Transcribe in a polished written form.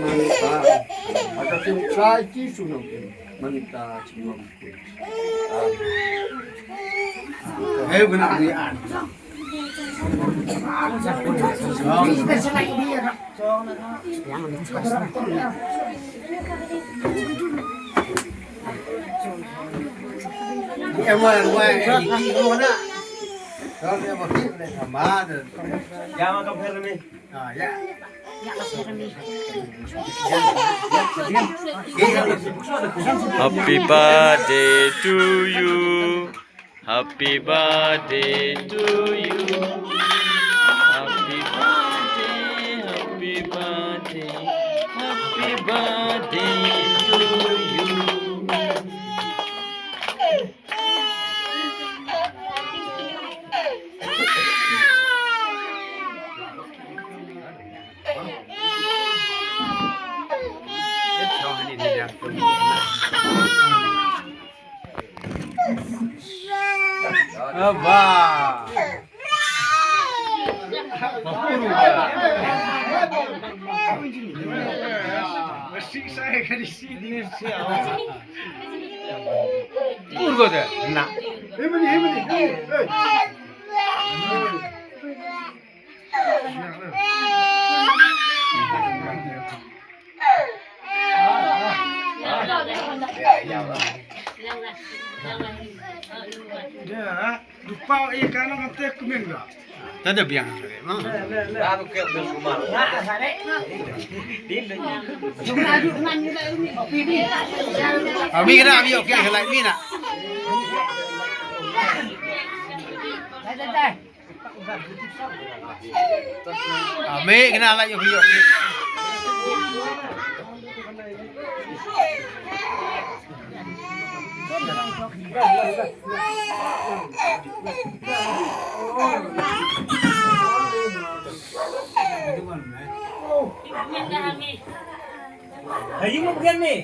manta. Ada tim saji sunung manta semua. Ayo benar dia. Em ơi, quay đi luôn á. Đó em một ít này thầm má rồi. Dạ mà cà phê rồi đi. Dạ. Happy birthday to you. Happy birthday to you. Happy birthday, happy birthday, happy birthday to you. Abah. Mesti saya ke di sini. Purgo deh. Nah. Ini. Ya, lupa ikan nanti kumen enggak? Tadi biang sore, mah. Aku ke rumah. Abi kena abi oke helai mi nak. Abi kena helai yo bio. Ayo mau begini.